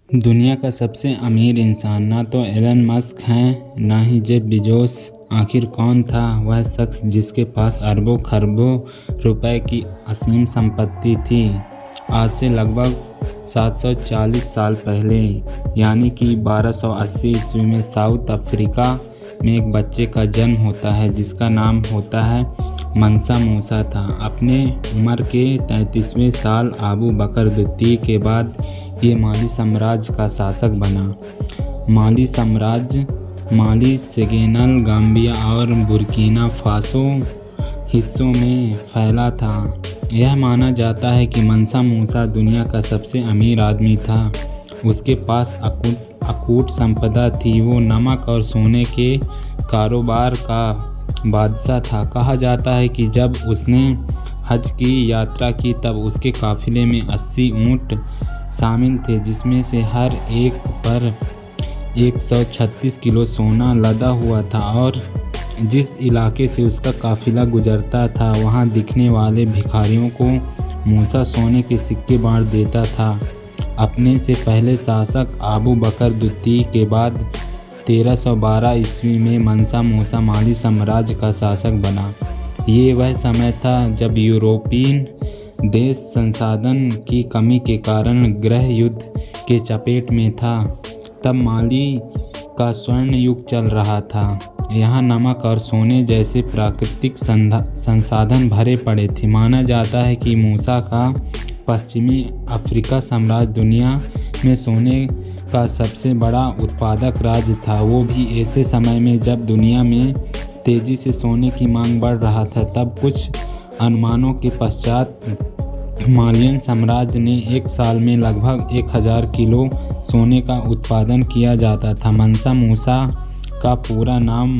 दुनिया का सबसे अमीर इंसान ना तो एलन मस्क हैं, ना ही जेफ बेजोस। आखिर कौन था वह शख्स जिसके पास अरबों खरबों रुपए की असीम संपत्ति थी। आज से लगभग 740 साल पहले यानी कि 1280 ईस्वी में साउथ अफ्रीका में एक बच्चे का जन्म होता है जिसका नाम होता है मंसा मूसा था। अपने उम्र के 33वें साल अबू बकर द्वितीय के बाद ये माली साम्राज्य का शासक बना। माली साम्राज्य माली, सेनेगल, गाम्बिया और बुर्किना फासो हिस्सों में फैला था। यह माना जाता है कि मंसा मूसा दुनिया का सबसे अमीर आदमी था। उसके पास अकूट संपदा थी। वो नमक और सोने के कारोबार का बादशाह था। कहा जाता है कि जब उसने हज की यात्रा की तब उसके काफिले में 80 ऊँट शामिल थे, जिसमें से हर एक पर 136 किलो सोना लदा हुआ था। और जिस इलाके से उसका काफिला गुजरता था वहां दिखने वाले भिखारियों को मूसा सोने के सिक्के बांट देता था। अपने से पहले शासक अबू बकर द्वितीय के बाद 1312 ईस्वी में मंसा मूसा माली साम्राज्य का शासक बना। ये वह समय था जब यूरोपियन देश संसाधन की कमी के कारण गृह युद्ध के चपेट में था। तब माली का स्वर्ण युग चल रहा था। यहाँ नमक और सोने जैसे प्राकृतिक संसाधन भरे पड़े थे। माना जाता है कि मूसा का पश्चिमी अफ्रीका साम्राज्य दुनिया में सोने का सबसे बड़ा उत्पादक राज्य था। वो भी ऐसे समय में जब दुनिया में तेजी से सोने की मांग बढ़ रहा था। तब कुछ अनुमानों के पश्चात मालियन साम्राज्य ने एक साल में लगभग 1000 किलो सोने का उत्पादन किया जाता था। मंसा मूसा का पूरा नाम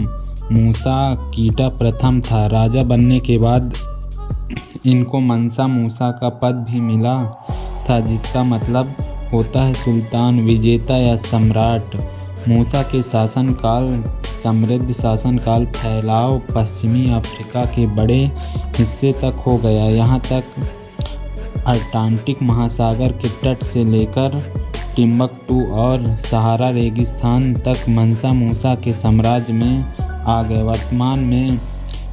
मूसा कीटा प्रथम था। राजा बनने के बाद इनको मंसा मूसा का पद भी मिला था, जिसका मतलब होता है सुल्तान, विजेता या सम्राट। मूसा के शासनकाल समृद्ध शासनकाल फैलाव पश्चिमी अफ्रीका के बड़े हिस्से तक हो गया। यहाँ तक अटलांटिक महासागर के तट से लेकर टिम्बकटू और सहारा रेगिस्तान तक मंसा मूसा के साम्राज्य में आ गए। वर्तमान में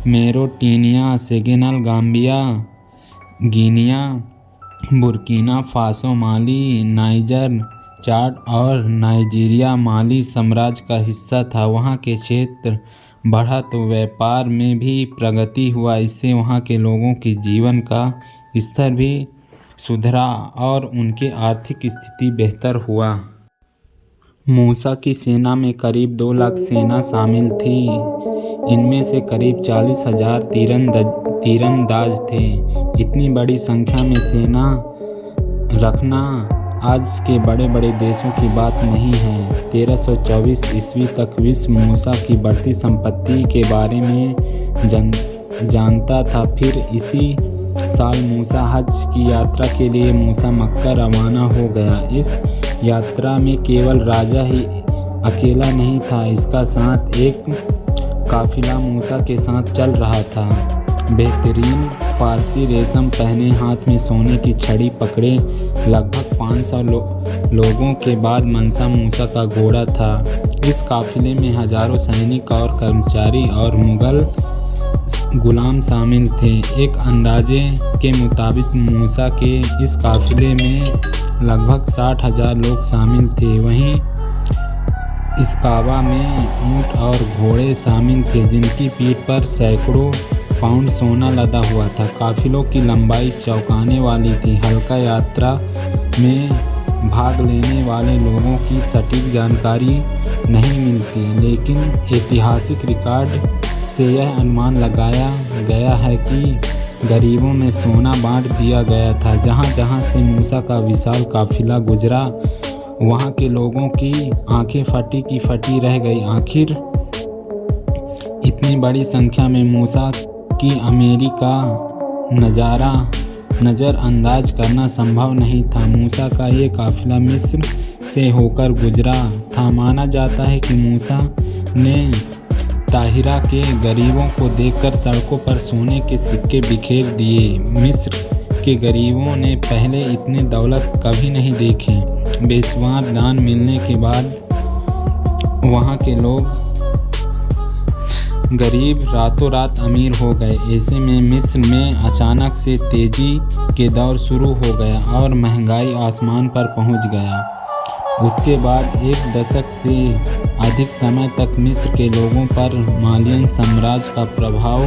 Mauritania, Senegal, Gambia, Guinea, Burkina Faso, Mali, Niger, Chad और नाइजीरिया माली साम्राज्य का हिस्सा था। वहाँ के क्षेत्र बढ़ा तो व्यापार में भी प्रगति हुआ। इससे वहाँ के लोगों के जीवन का स्तर भी सुधरा और उनकी आर्थिक स्थिति बेहतर हुआ। मूसा की सेना में करीब 2 लाख सेना शामिल थी। इनमें से करीब 40,000 तीरंदाज थे। इतनी बड़ी संख्या में सेना रखना आज के बड़े बड़े देशों की बात नहीं है। 1324 ईस्वी तक विश्व मूसा की बढ़ती संपत्ति के बारे में जानता था। फिर इसी साल मूसा हज की यात्रा के लिए मूसा मक्का रवाना हो गया। इस यात्रा में केवल राजा ही अकेला नहीं था, इसका साथ एक काफिला मूसा के साथ चल रहा था। बेहतरीन फारसी रेशम पहने, हाथ में सोने की छड़ी पकड़े लगभग 500 लोगों के बाद मंसा मूसा का घोड़ा था। इस काफिले में हजारों सैनिक और कर्मचारी और मुगल गुलाम शामिल थे। एक अंदाजे के मुताबिक मूसा के इस काफिले में लगभग 60,000 लोग शामिल थे। वहीं इस कावा में ऊँट और घोड़े शामिल थे, जिनकी पीठ पर सैकड़ों पाउंड सोना लदा हुआ था। काफिलों की लंबाई चौंकाने वाली थी। हल्का यात्रा में भाग लेने वाले लोगों की सटीक जानकारी नहीं मिलती, लेकिन ऐतिहासिक रिकॉर्ड से यह अनुमान लगाया गया है कि गरीबों में सोना बांट दिया गया था। जहाँ जहाँ से मूसा का विशाल काफिला गुजरा वहाँ के लोगों की आंखें फटी की फटी रह गई। आखिर इतनी बड़ी संख्या में मूसा की अमीरी का नज़रअंदाज करना संभव नहीं था। मूसा का ये काफिला मिस्र से होकर गुजरा था। माना जाता है कि मूसा ने ताहिरा के गरीबों को देखकर सड़कों पर सोने के सिक्के बिखेर दिए। मिस्र के गरीबों ने पहले इतने दौलत कभी नहीं देखे। बेशुमार दान मिलने के बाद वहाँ के लोग गरीब रातों रात अमीर हो गए। ऐसे में मिस्र में अचानक से तेजी के दौर शुरू हो गया और महंगाई आसमान पर पहुंच गया। उसके बाद एक दशक से अधिक समय तक मिस्र के लोगों पर मालियन साम्राज्य का प्रभाव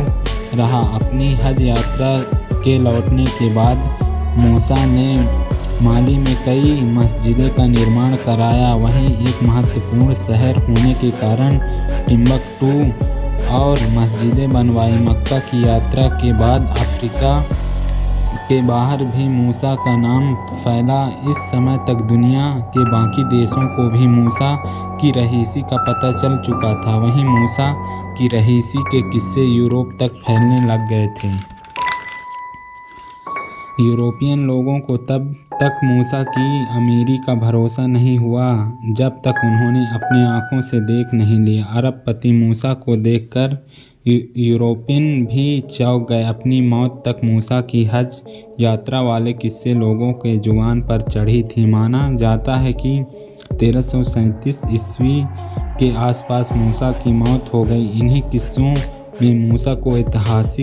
रहा। अपनी हज यात्रा के लौटने के बाद मूसा ने माली में कई मस्जिदों का निर्माण कराया। वहीं एक महत्वपूर्ण शहर होने के कारण टिम्बकटू और मस्जिदें बनवाई। मक्का की यात्रा के बाद अफ्रीका के बाहर भी मूसा का नाम फैला। इस समय तक दुनिया के बाकी देशों को भी मूसा की रहीसी का पता चल चुका था। वहीं मूसा की रहीसी के किस्से यूरोप तक फैलने लग गए थे। यूरोपियन लोगों को तब तक मूसा की अमीरी का भरोसा नहीं हुआ जब तक उन्होंने अपनी आंखों से देख नहीं लिया। अरबपति मूसा को देखकर यूरोपियन भी चौंक गए। अपनी मौत तक मूसा की हज यात्रा वाले किस्से लोगों के जुबान पर चढ़ी थी। माना जाता है कि 1337 ईस्वी के आसपास मूसा की मौत हो गई। इन्हीं किस्सों ने मूसा को इतिहास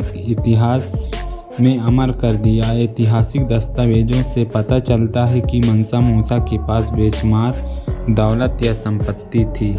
में अमर कर दिया। ऐतिहासिक दस्तावेजों से पता चलता है कि मंसा मूसा के पास बेशुमार दौलत या संपत्ति थी।